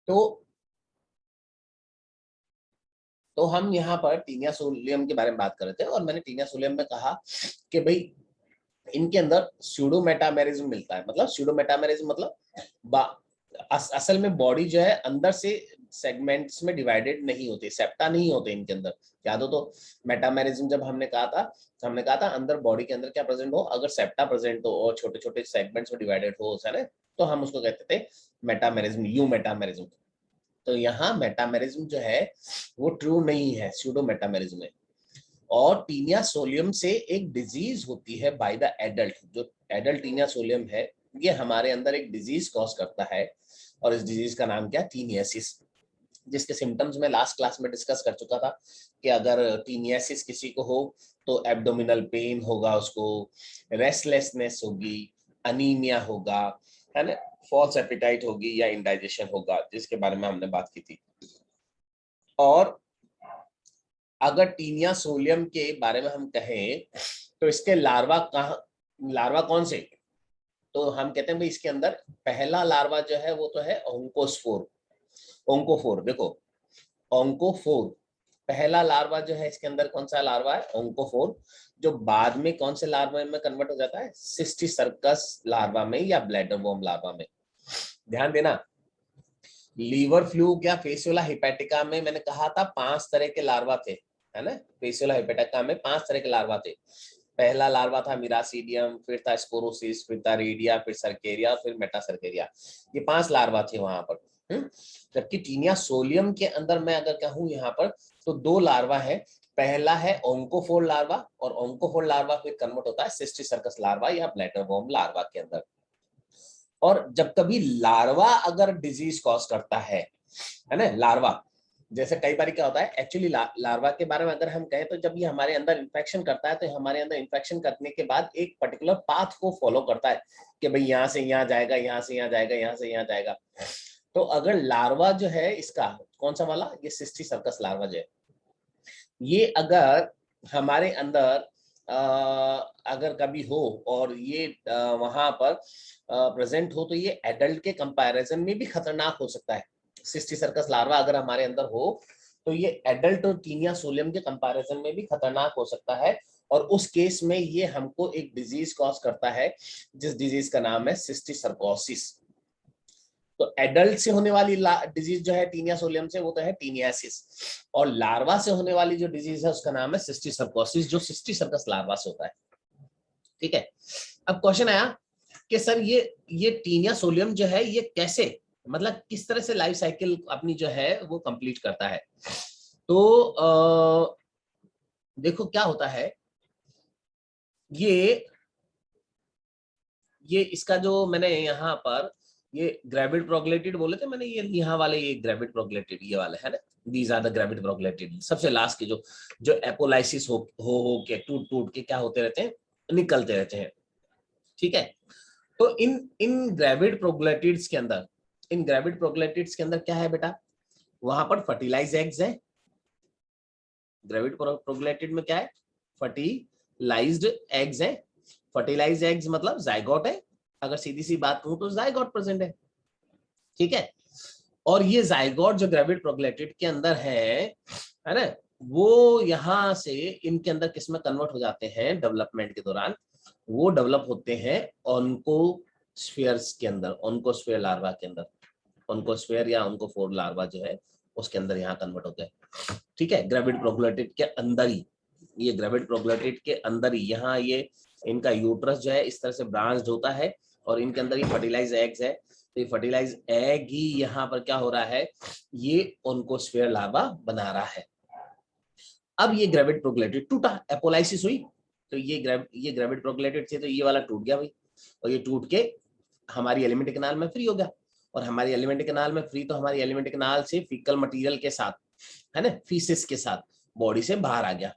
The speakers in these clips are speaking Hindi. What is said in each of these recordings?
तो हम यहाँ पर टीनिया सोलियम के बारे में बात कर रहे थे और मैंने टीनिया सोलियम में कहा कि भाई इनके अंदर स्यूडो मेटामेरिज्म मिलता है। मतलब स्यूडो मेटामेरिज्म मतलब असल में बॉडी जो है अंदर से सेगमेंट्स में डिवाइडेड नहीं होती, सेप्टा नहीं होते इनके अंदर। याद हो तो मेटामेरिज्म जब हमने कहा था अंदर बॉडी के अंदर क्या प्रेजेंट हो, अगर सेप्टा प्रेजेंट हो और छोटे छोटे सेगमेंट्स में डिवाइडेड हो है तो हम उसको कहते थे मेटामेरिज्म, यू मेटामेरिज्म। तो यहाँ मेटामेरिज्म जो है वो ट्रू नहीं है, स्यूडो मेटामेरिज्म है। और टीनिया सोलियम से एक डिजीज होती है बाय द एडल्ट। जो एडल्ट टीनिया सोलियम है ये हमारे अंदर एक डिजीज कॉज करता है और इस डिजीज का नाम क्या, टीनियासिस। जिसके सिम्टम्स में लास्ट क्लास में डिस्कस कर चुका था कि अगर टीनियासिस किसी को हो तो एब्डोमिनल पेन होगा, उसको रेस्टलेसनेस होगी, अनीमिया होगा, है ना, फॉल्स एपिटाइट होगी या इंडाइजेशन होगा, जिसके बारे में हमने बात की थी। और अगर टीनिया सोलियम के बारे में हम कहें तो इसके लार्वा कौन से, तो हम कहते हैं भाई इसके अंदर पहला लार्वा जो है वो तो है ओंकोफोर। देखो ओंकोफोर पहला लार्वा जो है, इसके अंदर कौन सा लार्वा है, ओंकोफोर, जो बाद में कौन से लार्वा में कन्वर्ट हो जाता है, सिस्टिसर्कस लार्वा में या ब्लैडर वॉर्म लार्वा में। ध्यान देना, लीवर फ्लू या फेसियोला हिपैटिका में मैंने कहा था 5 तरह के लार्वा थे, है ना। फेसियोला हिपैटिका में 5 तरह के लार्वा थे। पहला लार्वा था मिरासीडियम, फिर था स्पोरोसिस, फिर था रेडिया, फिर सर्केरिया, फिर मेटासर्केरिया। ये 5 लार्वा थे वहां पर। जबकि टीनिया सोलियम के अंदर मैं अगर कहूं यहाँ पर तो 2 लार्वा है। पहला है ओंकोफोर लार्वा और ओंकोफोर लार्वा फिर कन्वर्ट होता है सिस्टिसर्कस लार्वा या ब्लैडर वॉर्म लार्वा के अंदर। और जब कभी लार्वा अगर डिजीज कॉज करता है ना, लार्वा जैसे कई बार क्या होता है एक्चुअली लार्वा के बारे में अगर हम कहें तो जब ये हमारे अंदर इन्फेक्शन करता है तो हमारे अंदर इन्फेक्शन करने के बाद एक पर्टिकुलर पाथ को फॉलो करता है कि भाई यहाँ से यहाँ जाएगा, यहाँ से यहाँ जाएगा, यहाँ से यहाँ जाएगा। तो अगर लार्वा जो है इसका कौन सा वाला, ये सिस्टिसर्कस लार्वा जो है, ये अगर हमारे अंदर अगर कभी हो और ये वहां पर प्रेजेंट हो तो ये एडल्ट के कंपैरिजन में भी खतरनाक हो सकता है। सिस्टिसर्कस लार्वा अगर हमारे अंदर हो तो ये एडल्ट और टीनिया सोलियम के कंपैरिजन में भी खतरनाक हो सकता है। और उस केस में ये हमको एक डिजीज कॉज करता है जिस डिजीज का नाम है सिस्टिसर्कोसिस। तो एडल्ट से होने वाली डिजीज जो है टीनिया सोलियम से वो तो है टीनियासिस, और लार्वा से होने वाली जो डिजीज है उसका नाम है सिस्टिसर्कोसिस, जो सिस्टिसर्कस लार्वा से होता है। ठीक है, अब क्वेश्चन आया कि सर ये टीनिया सोलियम जो है ये कैसे, मतलब किस तरह से लाइफ साइकिल अपनी जो है वो कंप्लीट करता है। तो देखो क्या होता है, ये इसका जो मैंने यहाँ पर ये ग्रेविड प्रोग्लेटिड बोले थे मैंने, ये यहाँ वाले ये ग्रेविड प्रोग्लेटिड ये वाले है ना, दीज आर द ग्रेविड प्रोग्लेटिड। सबसे लास्ट के जो एपोलाइसिस हो के टूट के क्या होते रहते हैं, निकलते रहते हैं। ठीक है, तो इन ग्रेविड प्रोग्लेटिड्स के अंदर क्या है बेटा, वहां पर फर्टिलाइज एग्स है। ग्रेविड प्रोग्लेटिड में क्या है, फर्टिलाइज्ड एग्स है। फर्टिलाइज्ड एग्स मतलब जाइगोट है, अगर सीधी सी बात कहूं तो जाइगोट प्रेजेंट है। ठीक है, और ये जाइगोट जो ग्रेविड प्रोग्लेटिड के अंदर है ना, वो यहां से इनके अंदर किस में कन्वर्ट हो जाते हैं डेवलपमेंट के दौरान, वो डेवलप होते हैं ऑन्कोस्फीयर्स के अंदर, ऑन्कोस्फीयर लार्वा के अंदर, ऑन्कोस्फीयर या ऑन्कोफोर लार्वा जो है उसके अंदर यहाँ कन्वर्ट होते हैं। ठीक है, ग्रेविड प्रोग्लेटिड के अंदर ही, ये ग्रेविड प्रोग्लेटिड के अंदर ही यहाँ ये इनका यूट्रस जो है इस तरह से ब्रांच्ड होता है और इनके अंदर ये फर्टिलाइज एग्स है। तो ये फर्टिलाइज एग ही यहाँ पर क्या हो रहा है, ये ऑन्कोस्फीयर लार्वा बना रहा है। अब ये ग्रेविड प्रोग्लेटिड टूटा, एपोलाइसिस हुई, तो ये ग्रेविड प्रोग्लेटिड थे तो ये वाला टूट गया भाई, और ये टूट के हमारी एलिमेंट्री कैनाल में फ्री हो गया। और हमारी एलिमेंट्री कैनाल में फ्री तो हमारी एलिमेंट्री कैनाल से फीकल मटेरियल के साथ, है ना, फीसिस के साथ बॉडी से बाहर आ गया।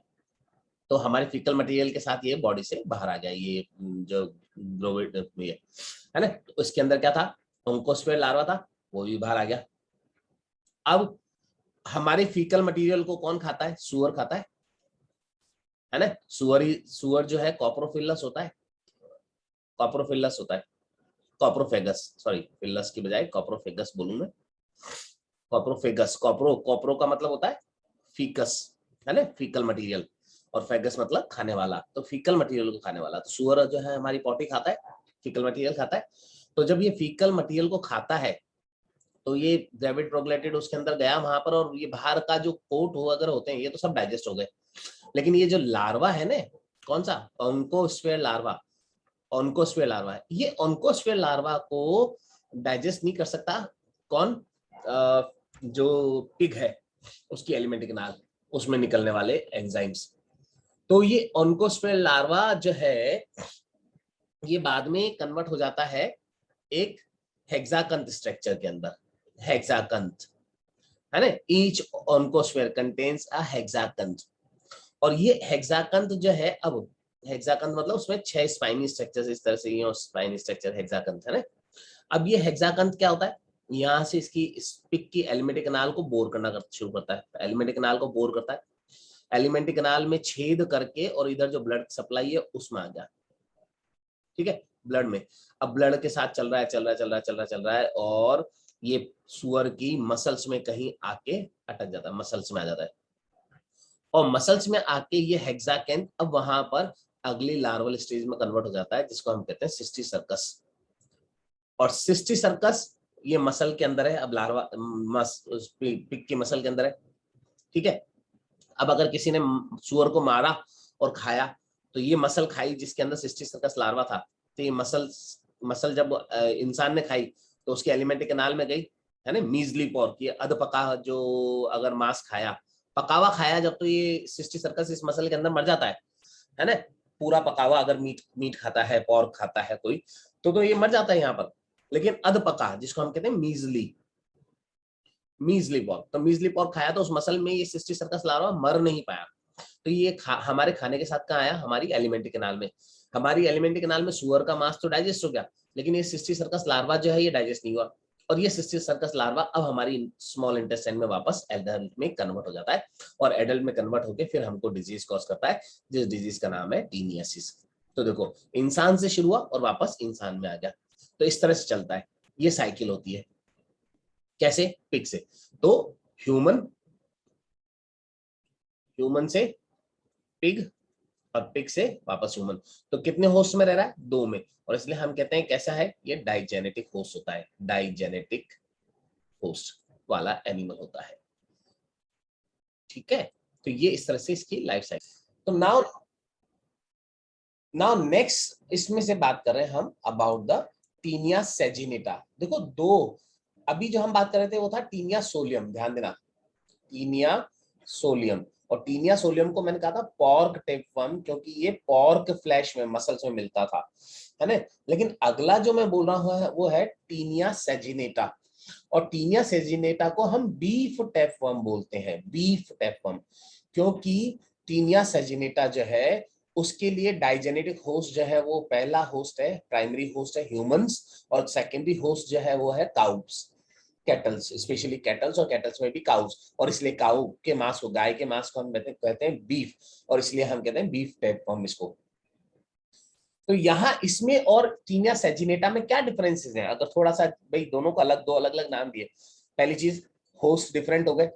तो हमारे फीकल मटेरियल के साथ ये बॉडी से बाहर आ गया, ये जो ग्रोविड है ना, तो उसके अंदर क्या था, ऑन्कोस्फीयर लार्वा था, वो भी बाहर आ गया। अब हमारे फीकल मटेरियल को कौन खाता है, सुअर खाता है ना। सुअर जो है कॉप्रोफिलस होता है, कॉप्रोफेगस, सॉरी फिलस की बजाय कॉप्रोफेगस बोलूं मैं। कॉप्रोफेगस, कॉप्रो का मतलब होता है फीकस, है ना, फीकल मटेरियल, और फेगस मतलब खाने वाला, तो फीकल मटेरियल को खाने वाला। तो सुअर जो है हमारी पॉटी खाता है, फीकल मटेरियल खाता है। तो जब ये फीकल मटेरियल को खाता है तो ये ग्रेविड प्रोग्लैटिड उसके अंदर गया वहां पर, और ये बाहर का जो कोट हो अगर होते हैं ये तो सब डाइजेस्ट हो गए, लेकिन ये जो लार्वा है ना, कौन सा, ऑन्कोस्फेयर लार्वा, ऑन्कोस्फेयर लार्वा है, ये ऑन्कोस्फेयर लार्वा को डाइजेस्ट नहीं कर सकता कौन, जो पिग है उसकी एलिमेंट्री कैनाल, उसमें निकलने वाले एंजाइम्स। तो ये ऑन्कोस्फेयर लार्वा जो है ये बाद में कन्वर्ट हो जाता है एक हेक्साकंथ स्ट्रक्चर के अंदर, हेक्साकंथ, है ना, ईच ऑन्कोस्फेयर कंटेन्स अ हेक्साकंथ। और ये हेक्साकंथ जो है, अब हेक्साकंथ मतलब उसमें 6 स्पाइनी स्ट्रक्चर्स इस तरह से, ये स्पाइनी स्ट्रक्चर हेक्साकंथ है ना। अब ये हेक्साकंथ क्या होता है, यहाँ से इसकी पिक की एलिमेंट्री कैनाल को बोर करना शुरू करता है, एलिमेंट्री कैनाल को बोर करता है, एलिमेंट्री कैनाल में छेद करके, और इधर जो ब्लड सप्लाई है उसमें आ गया, ठीक है, ब्लड में। अब ब्लड के साथ चल रहा है, चल रहा है, चल रहा है, चल रहा है, चल रहा है, और ये सुअर की मसल्स में कहीं आके अटक जाता है, मसल्स में आ जाता है, और मसल्स में आके ये हेक्साकैंथ अब वहां पर अगली लार्वल स्टेज में कन्वर्ट हो जाता है, जिसको हम कहते हैं सिस्टी सर्कस। और सिस्टी सर्कस ये मसल के अंदर है, अब लार्वा पिग की मसल के अंदर है, ठीक है। अब अगर किसी ने सुअर को मारा और खाया, तो ये मसल खाई जिसके अंदर सिस्टी सर्कस लार्वा था, तो ये मसल जब इंसान ने खाई तो उसके एलिमेंट्री कैनाल में गई, है ना, मीजली पोर्क, ये अध पका जो अगर मांस खाया, पकावा खाया जब, तो ये सिस्टी सर्कस इस मसल के अंदर मर जाता है ना। पूरा पकावा अगर मीट खाता है, पोर्क खाता है कोई, तो ये मर जाता है यहाँ पर। लेकिन अध पका जिसको हम कहते हैं मीजली पोर्क, तो मीजली पोर्क खाया तो उस मसल में ये सिस्टी सर्कस लार्वा मर नहीं पाया, तो ये हमारे खाने के साथ कहाँ आया, हमारी एलिमेंट्री कैनाल में। हमारी एलिमेंट्री कैनाल में सुअर का मांस तो डाइजेस्ट हो गया, लेकिन ये सिस्टी सर्कस लार्वा जो है ये डाइजेस्ट नहीं हुआ, और ये सिस्टी सर्कस लार्वा अब हमारी स्मॉल इंटेस्टाइन में वापस एडल्ट में कन्वर्ट हो जाता है, और एडल्ट में कन्वर्ट होकर फिर हमको डिजीज कॉज करता है, जिस डिजीज का नाम है टीनियासिस। तो देखो, इंसान से शुरू हुआ और वापस इंसान में आ गया, तो इस तरह से चलता है, ये साइकिल होती है। कैसे, पिग से, तो ह्यूमन से पिग, और पिग से वापस ह्यूमन, तो कितने होस्ट में रह रहा है, 2 में, और इसलिए हम कहते हैं कैसा है, ये डाइजेनेटिक होस्ट होता है, डाइजेनेटिक होस्ट वाला एनिमल होता है, ठीक है। तो ये इस तरह से इसकी लाइफ साइकिल। तो नाउ नेक्स्ट इसमें से बात कर रहे हैं हम अबाउट द टीनिया सेजिनेटा। देखो, दो अभी जो हम बात कर रहे थे वो था टीनिया सोलियम, ध्यान देना, टीनिया सोलियम, और टीनिया सोलियम को मैंने कहा था पॉर्क टेपवर्म, क्योंकि ये पॉर्क फ्लैश में, मसल्स में मिलता था, है ना। लेकिन अगला जो मैं बोल रहा हूं वो है टीनिया सेजिनेटा, और टीनिया सेजिनेटा को हम बीफ टेपवर्म बोलते हैं, बीफ टेपवर्म, क्योंकि टीनिया सेजिनेटा जो है उसके लिए डाइजेनेटिक होस्ट जो है वो पहला होस्ट है, प्राइमरी होस्ट है ह्यूमंस, और सेकेंडरी होस्ट जो है वो है काउस, कैटल्स, स्पेशली कैटल्स, और कैटल्स में भी काउस, और इसलिए काउ के मांस को, गाय के मांस को हम कहते हैं बीफ, और इसलिए हम कहते हैं बीफ टेपवर्म इसको। तो यहाँ इसमें और टीनिया सेजिनेटा में क्या डिफरेंसेस हैं, अगर थोड़ा सा, भाई दोनों को अलग, दो अलग अलग नाम दिए। पहली चीज, होस्ट डिफरेंट हो गए,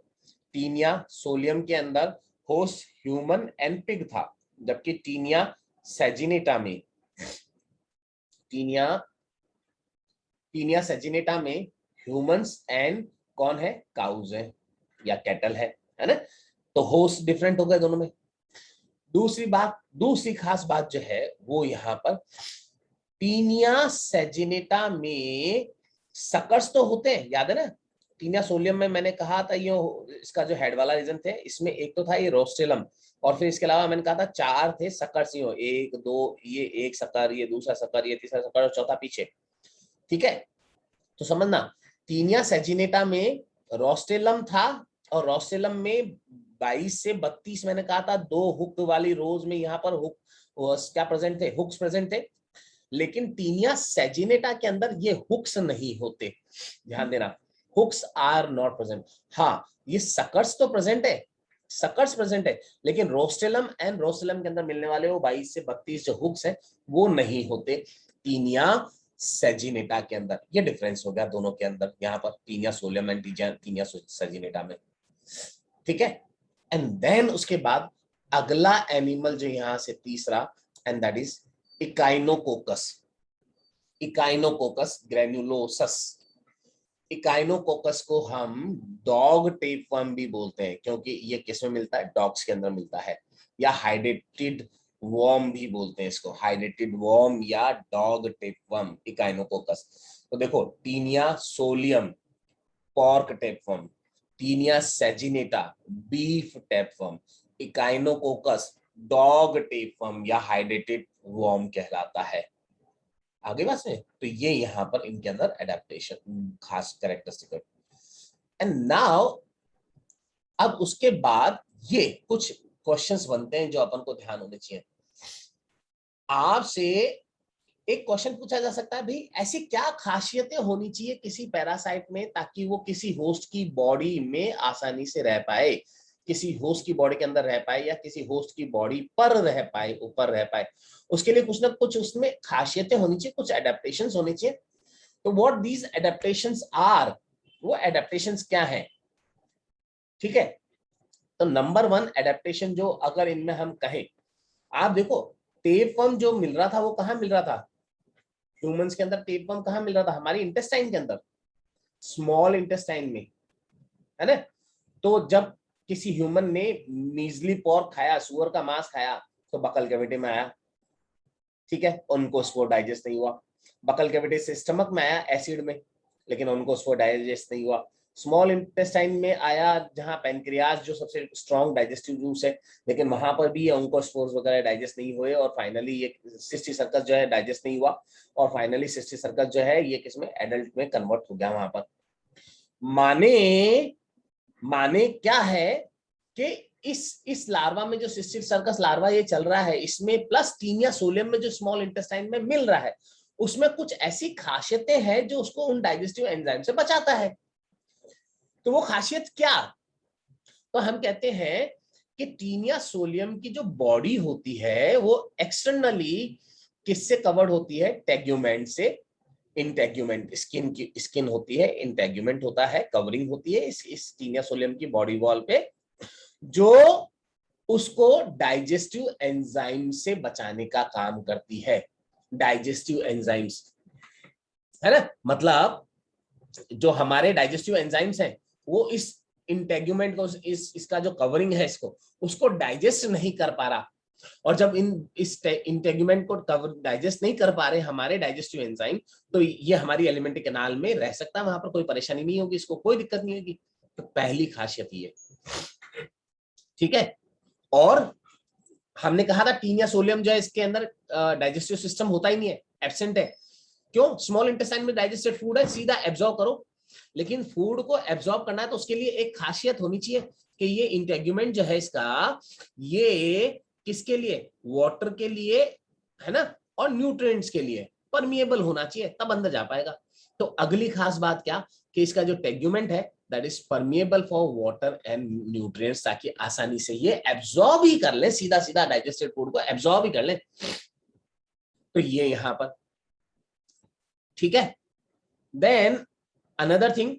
टीनिया सोलियम के अंदर होस्ट ह्यूमन एंड पिग था, जबकि टीनिया सेजिनेटा में, टीनिया सेजिनेटा में ह्यूमंस एंड कौन है, काउज है या कैटल है ना। तो होस्ट डिफरेंट हो गए दोनों में। दूसरी खास बात जो है वो यहाँ पर, टीनिया सेजिनेटा में सकर्स तो होते हैं, याद है ना। टीनिया सोलियम में मैंने कहा था ये इसका जो हेड वाला रीजन थे, इसमें एक तो था ये रोस्टेलम, और फिर इसके अलावा मैंने कहा था 4 थे सकर्स, 1 2, ये एक सकर, ये दूसरा सकर, ये तीसरा सकर, और चौथा पीछे, ठीक है। तो समझना, टीनिया सेजिनेटा में रोस्टेलम था, और रोस्टेलम में 22 से 32 मैंने कहा था, 2 हुक वाली रोज में यहाँ पर हुक क्या प्रेजेंट थे, हुक्स प्रेजेंट थे। लेकिन टीनिया सेजिनेटा के अंदर ये हुक्स नहीं होते, ध्यान देना, हुक्स आर नॉट प्रेजेंट। हाँ, ये सकर्स तो प्रेजेंट है, सकर्स प्रेजेंट है, लेकिन रोस्टेलम के अंदर मिलने वाले वो 22 से 32 जो हुक्स हैं वो नहीं होते टीनिया सेजिनेटा के अंदर। ये डिफरेंस हो गया दोनों के अंदर, यहाँ पर taenia solium and taenia saginata में, ठीक है। एंड देन उसके बाद अगला एनिमल जो यहां से तीसरा, and that is Echinococcus. Echinococcus ग्रेन्युलोसस। Echinococcus को हम डॉग टेपवर्म भी बोलते हैं, क्योंकि ये किस में मिलता है, डॉग्स के अंदर मिलता है, या हाइडेटेड वर्म भी बोलते हैं इसको, हाइडेटेड वर्म या डॉग टेपवर्म, इकाइनोकोकस। तो देखो, taenia solium pork tapeworm, taenia saginata beef tapeworm, echinococcus dog tapeworm या हाइडेटेड वर्म कहलाता है। आगे बात है, तो ये यहाँ पर इनके अंदर एडेप्टेशन खास कैरेक्टरिस्टिक। एंड नाउ अब उसके बाद ये कुछ क्वेश्चंस बनते हैं जो अपन को ध्यान होने चाहिए। आपसे एक क्वेश्चन पूछा जा सकता है, भाई ऐसी क्या खासियतें होनी चाहिए किसी पैरासाइट में ताकि वो किसी होस्ट की बॉडी में आसानी से रह पाए, किसी होस्ट की बॉडी के अंदर रह पाए, या किसी होस्ट की बॉडी पर रह पाए, ऊपर रह पाए। उसके लिए कुछ ना कुछ उसमें खासियतें होनी चाहिए, कुछ एडेप्टेशंस होनी चाहिए। तो व्हाट दीज एडेप्टेशंस आर, वो एडेप्टेशंस क्या है, ठीक है। तो नंबर 1 एडेप्टेशन जो अगर इनमें हम कहें, आप देखो टेपवर्म जो मिल रहा था वो कहाँ मिल रहा था, ह्यूमंस के अंदर टेपवर्म कहाँ मिल रहा था, हमारी इंटेस्टाइन के अंदर, स्मॉल इंटेस्टाइन में, है ना। तो जब किसी ह्यूमन ने मीजली पोर्क खाया, सुअर का मांस खाया, तो बकल कैविटी में आया, ठीक है, उनको उसको डाइजेस्ट नहीं हुआ। बकल कैविटी से स्टमक में आया एसिड में, लेकिन उनको उसको डाइजेस्ट नहीं हुआ। स्मॉल इंटेस्टाइन में आया जहां पैनक्रियाज जो सबसे स्ट्रॉन्ग डाइजेस्टिव जूस है, लेकिन वहां पर भी ऑन्कोस्पोर्स वगैरह डाइजेस्ट नहीं हुए, और फाइनली ये सिस्टी सर्कस जो है डाइजेस्ट नहीं हुआ, और फाइनली सिस्टी सर्कस जो है ये किसमें, एडल्ट में कन्वर्ट हो गया वहां पर। माने क्या है कि इस लार्वा में जो सिस्टिक सर्कस लार्वा ये चल रहा है, इसमें प्लस टीनिया सोलियम में जो स्मॉल इंटेस्टाइन में मिल रहा है, उसमें कुछ ऐसी खासियतें हैं जो उसको उन डाइजेस्टिव एंजाइम से बचाता है। तो वो खासियत क्या, तो हम कहते हैं कि टीनिया सोलियम की जो बॉडी होती है वो एक्सटर्नली किससे कवर्ड होती है, टेग्यूमेंट से। इंटेग्यूमेंट स्किन होती है, इंटेग्यूमेंट होता है, कवरिंग होती है इस टीनिया सोलियम की बॉडी वॉल पे, जो उसको डाइजेस्टिव एंजाइम से बचाने का काम करती है। डाइजेस्टिव एंजाइम्स, है ना, मतलब जो हमारे डाइजेस्टिव एंजाइम्स हैं वो इस इंटेग्यूमेंट को, इसका जो कवरिंग है इसको, उसको डाइजेस्ट नहीं कर पा रहा। और जब इस इंटेग्यूमेंट को डाइजेस्ट नहीं कर पा रहे हमारे डाइजेस्टिव एंजाइम, तो ये हमारी एलिमेंट्री कैनाल में रह सकता है, वहां पर कोई परेशानी नहीं होगी, इसको कोई दिक्कत नहीं होगी। तो पहली खासियत ये, ठीक है। और हमने कहा था टीनिया सोलियम जो है इसके अंदर डाइजेस्टिव सिस्टम होता ही नहीं है, एब्सेंट है। क्यों, स्मॉल इंटेस्टाइन में डाइजेस्टेड फूड है, सीधा एब्जॉर्ब करो। लेकिन फूड को एब्जॉर्ब करना है तो उसके लिए एक खासियत होनी चाहिए कि ये इंटेग्यूमेंट जो है इसका, ये किसके लिए, वाटर के लिए, है ना, और न्यूट्रिएंट्स के लिए परमिएबल होना चाहिए, तब अंदर जा पाएगा। तो अगली खास बात क्या, कि इसका जो टेग्यूमेंट है that is permeable for water and nutrients, ताकि आसानी से ये एब्जॉर्ब ही कर ले, सीधा सीधा डाइजेस्टेड फूड को एब्जॉर्ब ही कर ले। तो ये यहां पर, ठीक है। देन अनदर थिंग,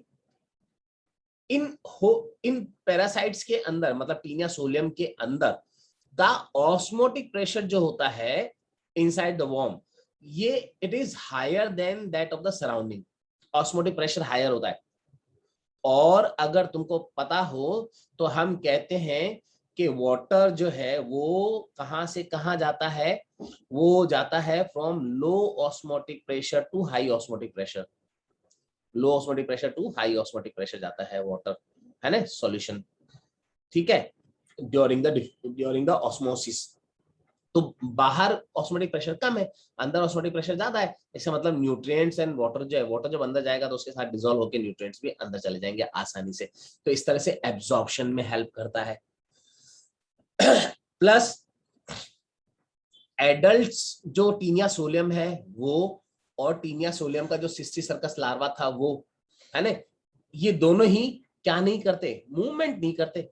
इन पैरासाइट्स के अंदर, मतलब टीनिया सोलियम के अंदर का ऑस्मोटिक प्रेशर जो होता है इनसाइड द वॉर्म, ये it is higher than that of the surrounding. Osmotic pressure higher होता है। और अगर तुमको पता हो तो हम कहते हैं कि वाटर जो है वो कहां से कहां जाता है, वो जाता है from low osmotic pressure to high osmotic pressure. Low osmotic pressure to high osmotic pressure जाता है वाटर, है ना, सॉल्यूशन, ठीक है, ड्यूरिंग द ऑस्मोसिस। तो बाहर ऑस्मोटिक प्रेशर कम है, अंदर ऑस्मोटिक प्रेशर ज्यादा है, इसका मतलब न्यूट्रिएंट्स एंड वाटर जो है, वाटर जब अंदर जाएगा तो उसके साथ डिसॉल्व होकर न्यूट्रिएंट्स भी अंदर चले जाएंगे आसानी से। तो इस तरह से एब्जॉर्प्शन में हेल्प करता है। प्लस एडल्ट्स जो टीनिया सोलियम है वो, और टीनिया सोलियम का जो सिस्टी सर्कस लार्वा था वो, है ना, ये दोनों ही क्या नहीं करते, मूवमेंट नहीं करते।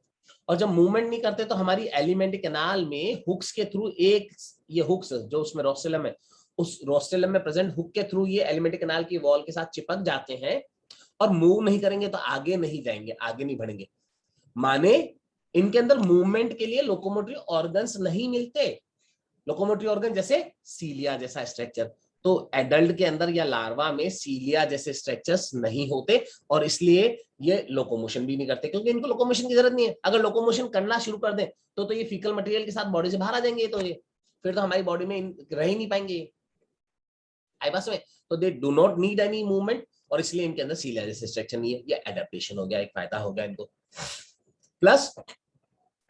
और जब मूवमेंट नहीं करते तो हमारी एलिमेंट्री कैनाल में हुक्स के थ्रू, एक ये हुक्स जो उसमें रोस्टेलम है, उस रोस्टेलम में प्रेजेंट हुक के थ्रू ये एलिमेंट्री कैनाल की वॉल के साथ चिपक जाते हैं और मूव नहीं करेंगे तो आगे नहीं जाएंगे, आगे नहीं बढ़ेंगे। माने इनके अंदर मूवमेंट के लिए लोकोमोटरी ऑर्गन्स नहीं मिलते। लोकोमोटरी ऑर्गन जैसे सीलिया जैसा स्ट्रक्चर, तो एडल्ट के अंदर या लार्वा में सीलिया जैसे स्ट्रक्चर्स नहीं होते और इसलिए ये लोकोमोशन भी नहीं करते, क्योंकि इनको लोकोमोशन की जरूरत नहीं है। अगर लोकोमोशन करना शुरू कर दें तो ये फीकल मटेरियल के साथ बॉडी से बाहर आ जाएंगे, तो ये फिर तो हमारी बॉडी में रह ही नहीं पाएंगे आई बस में। तो they do not need any movement और इसलिए इनके अंदर सीलिया जैसे स्ट्रक्चर नहीं है। ये एडेप्टेशन हो गया, एक फायदा हो गया इनको। प्लस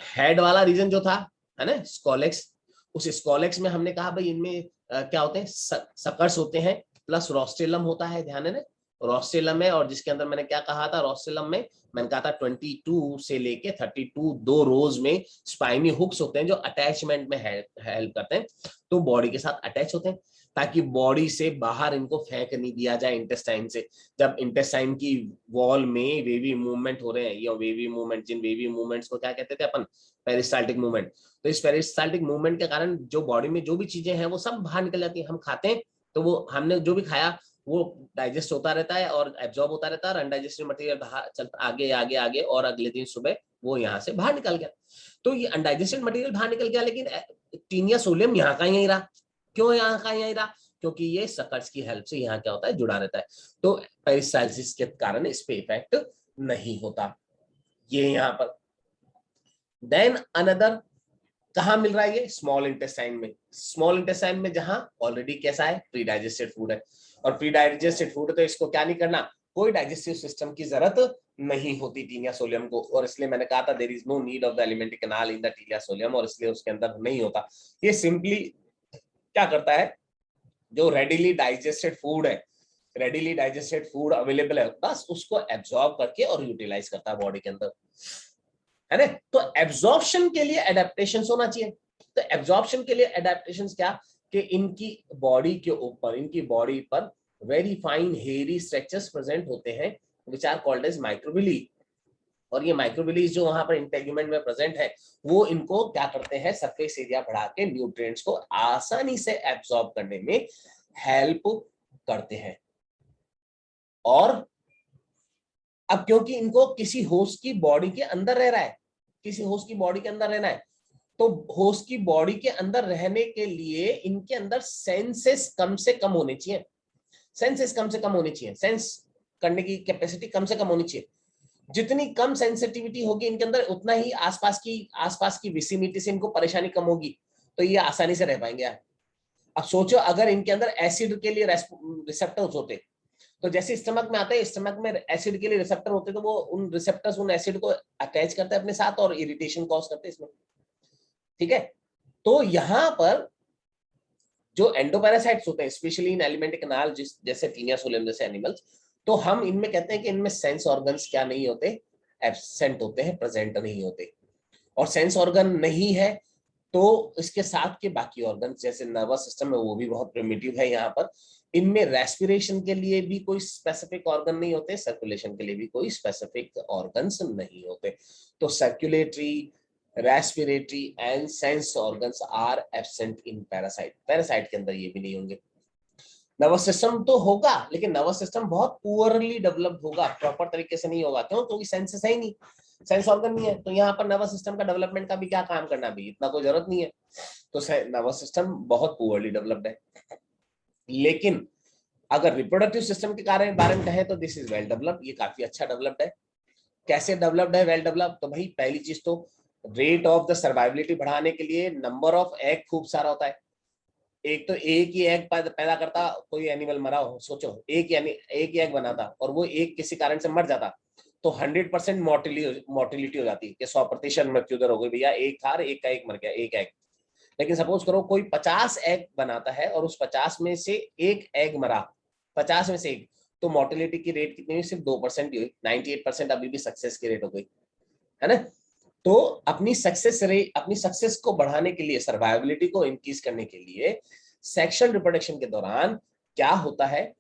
हेड वाला रीजन जो था है ना स्कॉलेक्स, उस स्कॉलेक्स में हमने कहा भाई इनमें क्या होते हैं, सकर्स होते हैं प्लस रोस्टेलम होता है, ध्यान है ना रोस्टेलम है। और जिसके अंदर मैंने क्या कहा था, रोस्टेलम में मैंने कहा था 22 से लेके 32 दो रोज में स्पाइनी हुक्स होते हैं जो अटैचमेंट में हेल्प करते हैं, तो बॉडी के साथ अटैच होते हैं ताकि बॉडी से बाहर इनको फेंक नहीं दिया जाए इंटेस्टाइन से। जब इंटेस्टाइन की वॉल में वेवी मूवमेंट हो रहे हैं, या वेवी मूवमेंट, जिन वेवी मूवमेंट्स को क्या कहते थे अपन, पेरिस्टाल्टिक मूवमेंट, तो इस पेरिस्टाल्टिक मूवमेंट के कारण जो बॉडी में जो भी चीजें हैं वो सब बाहर निकल जाती है। हम खाते हैं तो वो हमने जो भी खाया वो डाइजेस्ट होता रहता है और एब्जॉर्ब होता रहता है, और अनडाइजेस्टेड मटेरियल बाहर चलता आगे आगे आगे, और अगले दिन सुबह वो यहाँ से बाहर निकल गया। तो ये अनडाइजेस्टेड मटेरियल बाहर निकल गया, लेकिन टीनिया सोलियम यहाँ का यहीं रहा। क्यों यहाँ का यहीं रहा? क्योंकि ये सकर्स की हेल्प से यहाँ क्या होता है, जुड़ा रहता है, तो पेरिस्टाल्सिस के कारण इस पे इफेक्ट नहीं होता। ये यहाँ पर देन अनदर कहाँ मिल रहा है ये, स्मॉल इंटेस्टाइन में। स्मॉल इंटेस्टाइन में जहां ऑलरेडी कैसा है, प्री डाइजेस्टेड फूड है, और प्री डाइजेस्टेड फूड तो इसको क्या नहीं करना, कोई डाइजेस्टिव सिस्टम की जरूरत नहीं होती टीनिया सोलियम को, और इसलिए मैंने कहा था there is no need of the alimentary canal in the taenia solium, और इसलिए उसके अंदर नहीं होता। ये सिंपली क्या करता है, जो रेडिली डाइजेस्टेड फूड है, रेडिली डाइजेस्टेड फूड अवेलेबल है, बस उसको एब्जॉर्ब करके और यूटिलाइज करता है बॉडी के अंदर, है ना। तो एब्जॉर्प्शन के लिए एडेप्टेशन होना चाहिए। तो एब्जॉर्प्शन के लिए एडेप्टेशन क्या, कि इनकी बॉडी के ऊपर, इनकी बॉडी पर very fine hairy structures present होते हैं which are called as microvilli, और ये माइक्रोविलीज जो वहां पर इंटेग्यूमेंट में प्रेजेंट है वो इनको क्या करते हैं, सरफेस एरिया बढ़ा के न्यूट्रिएंट्स को आसानी से एब्जॉर्ब करने में हेल्प करते हैं। और अब क्योंकि इनको किसी होस्ट की बॉडी के अंदर रह रहा है, किसी होस्ट की बॉडी के अंदर रहना है, तो होस्ट की बॉडी के अंदर रहने के लिए इनके अंदर सेंसेस कम से कम होने चाहिए, सेंसेस कम से कम होनी चाहिए, सेंस करने की कैपेसिटी कम से कम होनी चाहिए। जितनी कम सेंसिटिविटी होगी इनके अंदर, उतना ही आसपास की विसिनिटी से इनको परेशानी कम होगी, तो ये आसानी से रह पाएंगे। अब सोचो अगर इनके अंदर एसिड के लिए रिसेप्टर्स होते, तो जैसे स्टमक में आते हैं, स्टमक में एसिड के लिए रिसेप्टर होते, तो वो उन रिसेप्टर्स उन एसिड को अटैच करते हैं अपने साथ और इरिटेशन कॉज करते हैं इसमें, ठीक है। तो यहाँ पर जो एंडोपैरासाइट्स होते हैं स्पेशली इन एलिमेंट्री कैनाल, जैसे टीनिया सोलियम जैसे एनिमल्स, तो हम इनमें कहते हैं कि इनमें सेंस ऑर्गन्स क्या नहीं होते, एब्सेंट होते हैं, प्रेजेंट नहीं होते। और सेंस ऑर्गन नहीं है तो इसके साथ के बाकी ऑर्गन जैसे नर्वस सिस्टम है वो भी बहुत प्रिमिटिव है यहाँ पर। इनमें रेस्पिरेशन के लिए भी कोई स्पेसिफिक ऑर्गन नहीं होते, सर्कुलेशन के लिए भी कोई स्पेसिफिक ऑर्गन्स नहीं होते। तो circulatory, respiratory and sense organs are absent in parasite, parasite के अंदर ये भी नहीं होंगे। नर्वस सिस्टम तो होगा लेकिन नर्वस सिस्टम बहुत पुअरली डेवलप्ड होगा, प्रॉपर तरीके से नहीं होगा। क्यों? क्योंकि सेंसेस है ही नहीं, सेंस ऑर्गन नहीं है, तो यहाँ पर नर्वस सिस्टम का डेवलपमेंट का भी क्या काम करना, भी इतना कोई जरूरत नहीं है। तो नर्वस सिस्टम बहुत पुअरली डेवलप्ड है। लेकिन अगर रिप्रोडक्टिव सिस्टम के बारे में कहें तो दिस इज वेल डेवलप्ड, ये काफी अच्छा डेवलप्ड है। कैसे डेवलप्ड है, वेल डेवलप्ड? तो भाई पहली चीज तो रेट ऑफ द सर्वाइबिलिटी बढ़ाने के लिए नंबर ऑफ एग खूब सारा होता है। एक तो एक ही एग पैदा करता कोई एनिमल, मरा हो, सोचो एक ही एग बनाता और वो एक किसी कारण से मर जाता, तो 100% मोर्टिलिटी हो जाती है, 100% मृत्यु दर हो गई, भैया एक था, एक का एक मर गया, एक एग। लेकिन सपोज करो कोई 50 एग बनाता है और उस 50 में से एक एग मरा, 50 में से एक, तो मोर्टिलिटी की रेट कितनी हुई? सिर्फ 2% ही हुई, 98% अभी भी सक्सेस की रेट हो गई, है ना। तो अपनी सक्सेस को बढ़ाने के लिए, सर्वाइबिलिटी को इंक्रीज करने के लिए सेक्सुअल रिप्रोडक्शन के दौरान क्या होता है,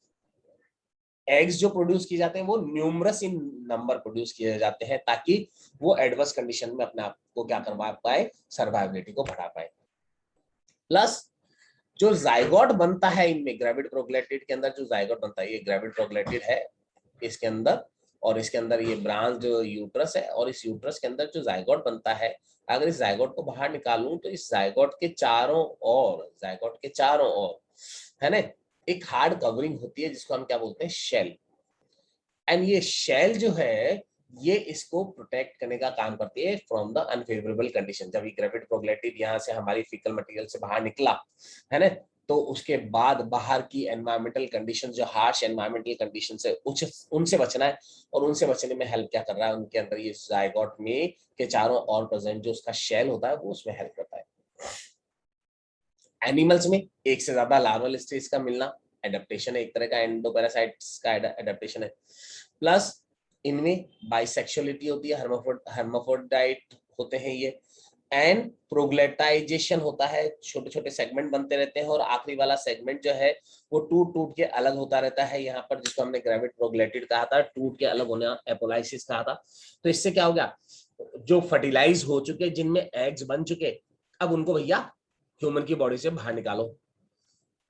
एग्स जो प्रोड्यूस किए जाते हैं वो न्यूमरस इन नंबर प्रोड्यूस किए जाते हैं ताकि वो एडवर्स कंडीशन में अपने आप को क्या करवा पाए, सर्वाइबिलिटी को बढ़ा पाए। प्लस जो जाइगोट बनता है इनमें, ग्रेविड प्रोग्लैटिड के अंदर जो जाइगोट बनता है, ये ग्रेविड प्रोग्लैटिड है इसके अंदर, और इसके अंदर ये ब्रांच जो यूट्रस है, और इस यूट्रस के अंदर जो जाइगोट बनता है, अगर इस जाइगोट को बाहर निकालूं तो इस जाइगोट के चारों ओर, जाइगोट के चारों ओर, है ना, एक हार्ड कवरिंग होती है जिसको हम क्या बोलते हैं, शेल। एंड ये शेल जो है ये इसको प्रोटेक्ट करने का काम करती है फ्रॉम द अनफेवरेबल कंडीशन। जब ये ग्रेविड प्रोग्लैटिड यहाँ से हमारी फीकल मटेरियल से बाहर निकला, है ना, तो उसके बाद बाहर की एनवायरमेंटल कंडीशन, जो हार्श एनवायरमेंटल कंडीशन है, उनसे बचना है। और उनसे बचने में हेल्प क्या कर रहा है, उनके अंदर ये जाइगोट में के चारों ओर प्रेजेंट जो उसका शेल होता है वो उसमें हेल्प करता है। एनिमल्स में एक से ज्यादा लार्वल स्टेज का मिलना एडेप्टेशन है, एक तरह का एंडोपैरासाइट्स का एडेप्टेशन है। प्लस इनमें बाइसेक्सुअलिटी होती है, हर्माफ्रोडाइट होते हैं ये, एंड प्रोग्लेटाइजेशन होता है, छोटे छोटे सेगमेंट बनते रहते हैं, और आखिरी वाला सेगमेंट जो है वो टूट टूट के अलग होता रहता है यहाँ पर, जिसको हमने ग्रेविड प्रोग्लेटिड कहा था, टूट के अलग होना एपोलाइसिस कहा था। तो इससे क्या हो गया, जो फर्टिलाइज हो चुके, जिनमें एग्स बन चुके, अब उनको भैया ह्यूमन की बॉडी से बाहर निकालो,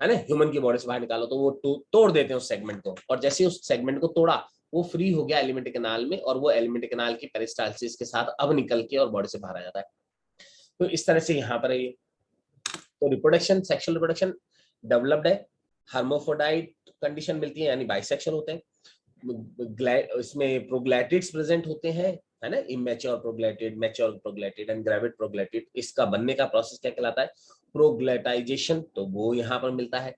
है ना, ह्यूमन की बॉडी से बाहर निकालो, तो वो तोड़ देते हैं उस सेगमेंट को, और जैसे उस सेगमेंट को तोड़ा वो फ्री हो गया एलिमेंट्री कैनाल में, और वो एलिमेंट्री कैनाल की पेरिस्टाल्सिस के साथ अब निकल के और बॉडी से बाहर आ जाता है। तो इस तरह से यहाँ पर है। तो रिप्रोडक्शन, सेक्सुअल रिप्रोडक्शन डेवलप्ड है, हर्माफ्रोडाइट कंडीशन मिलती है, यानी बाइसेक्सुअल होते हैं, इसमें प्रोग्लैटिड्स प्रेजेंट होते हैं, है ना, इमेच्योर प्रोग्लैटिड, मैच्योर प्रोग्लैटिड एंड ग्रेविड प्रोग्लैटिड। इसका बनने का प्रोसेस क्या कहलाता है, प्रोग्लैटाइजेशन, तो वो यहाँ पर मिलता है।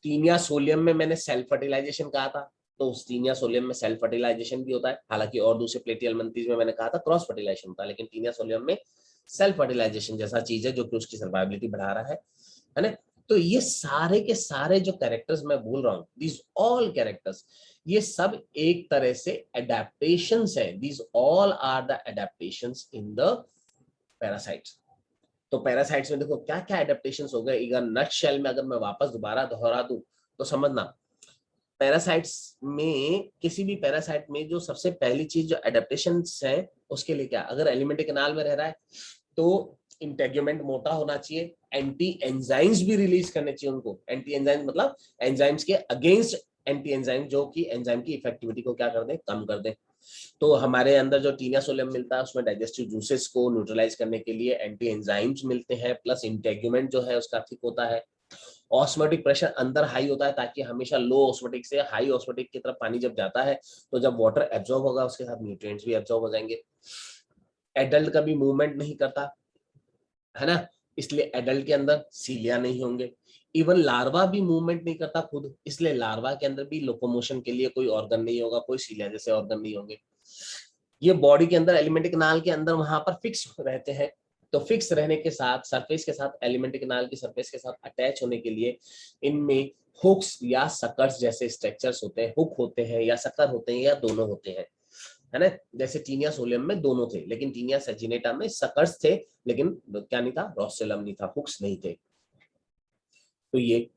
टीनिया सोलियम में मैंने सेल्फ फर्टिलाइजेशन कहा था, तो उस टीनिया सोलियम में सेल्फ फर्टिलाइजेशन भी होता है, हालांकि और दूसरे प्लेटी एल्मंथीज में मैंने कहा था क्रॉस फर्टिलाइजेशन होता है, लेकिन टीनिया सोलियम में सेल्फ फर्टिलाइजेशन जैसा चीज है जो कि उसकी सर्वाइबिलिटी बढ़ा रहा है ना। तो ये सारे के सारे जो कैरेक्टर्स मैं बोल रहा हूँ, दीज ऑल कैरेक्टर्स, ये सब एक तरह से एडेप्टेशंस है, these all are the adaptations in the parasites. तो पैरासाइट्स में देखो क्या क्या एडेप्टेशंस हो गए, अगर नट शेल में अगर मैं वापस दोबारा दोहरा दूं तो समझना, पैरासाइट्स में, किसी भी पैरासाइट में जो सबसे पहली चीज जो एडेप्टेशंस है उसके लिए क्या, अगर एलिमेंट्री कैनाल में रह रहा है तो इंटेग्यूमेंट मोटा होना चाहिए, एंटी एंजाइम्स भी रिलीज करने चाहिए उनको। एंटी एंजाइम्स मतलब एंजाइम्स के अगेंस्ट एंटी एंजाइम, जो कि एंजाइम की इफेक्टिविटी को क्या कर दें, कम कर दें। तो हमारे अंदर जो टीनिया सोलियम मिलता है उसमें डाइजेस्टिव जूसेस को न्यूट्रलाइज करने के लिए एंटी एंजाइम्स मिलते हैं, प्लस इंटेग्यूमेंट जो है उसका थिक होता है, ऑस्मोटिक प्रेशर अंदर हाई होता है, ताकि हमेशा लो ऑस्मोटिक से हाई ऑस्मोटिक की तरफ पानी जब जाता है तो जब वाटर एब्जॉर्ब होगा उसके साथ न्यूट्रिएंट्स भी एब्जॉर्ब हो जाएंगे। एडल्ट का भी मूवमेंट नहीं करता, है ना, इसलिए एडल्ट के अंदर सीलिया नहीं होंगे। इवन लार्वा भी मूवमेंट नहीं करता खुद, इसलिए लार्वा के अंदर भी लोकोमोशन के लिए कोई ऑर्गन नहीं होगा, कोई सीलिया जैसे ऑर्गन नहीं होंगे। ये बॉडी के अंदर एलिमेंट्री कैनाल के अंदर वहां पर फिक्स रहते हैं, तो फिक्स रहने के साथ सरफेस के साथ, एलिमेंट्री कैनाल की सरफेस के साथ अटैच होने के लिए इनमें हुक्स या सकर्स जैसे स्ट्रक्चर्स होते हैं, हुक होते हैं या सकर होते हैं या दोनों होते हैं, है ना। जैसे टीनिया सोलियम में दोनों थे, लेकिन टीनिया सैजिनेटा में सकर्स थे, लेकिन क्या नहीं था, रोस्टेलम नहीं था, हुक्स नहीं थे। तो ये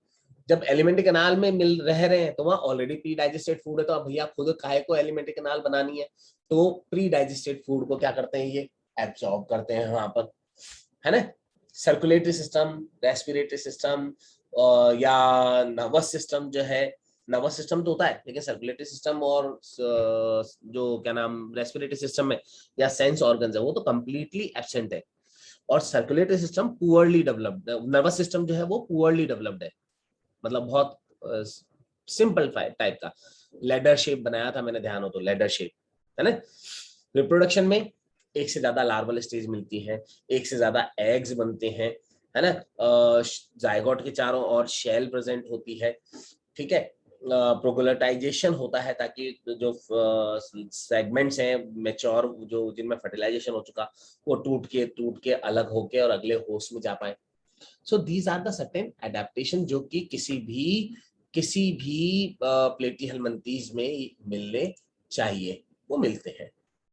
जब एलिमेंट्री कैनाल में मिल रहे हैं तो वहां ऑलरेडी प्री डाइजेस्टेड फूड है, तो अब भैया खुद काहे को एलिमेंट्री कैनाल बनानी है, तो प्री डाइजेस्टेड फूड को क्या करते हैं, ये एब्सॉर्ब करते हैं वहां पर, है ना। सर्कुलेटरी सिस्टम, रेस्पिरेटरी सिस्टम या नर्वस सिस्टम जो है, नर्वस सिस्टम तो होता है लेकिन सर्कुलेटरी सिस्टम और जो क्या नाम रेस्पिरेटरी सिस्टम में या सेंस ऑर्गन्स है वो तो कंप्लीटली एब्सेंट है, और circulatory system poorly developed, nervous system जो है वो पुअरली डेवलप्ड है, मतलब बहुत सिंपल टाइप का लेडर शेप बनाया था मैंने, ध्यान हो तो लेडर शेप, है ना। रिप्रोडक्शन में एक से ज्यादा लार्वल स्टेज मिलती है, एक से ज्यादा एग्स बनते हैं, है ना, जाइगोट के चारों ओर शेल प्रेजेंट होती है, ठीक है। प्रोग्लटाइजेशन होता है ताकि जो सेगमेंट्स हैं मेच्योर, जो जिनमें फर्टिलाइजेशन हो चुका, वो टूट के अलग होके और अगले होस्ट में जा पाए। So these are the certain adaptation जो कि किसी भी प्लेटी हेलमिंथीज में मिलने चाहिए, वो मिलते हैं।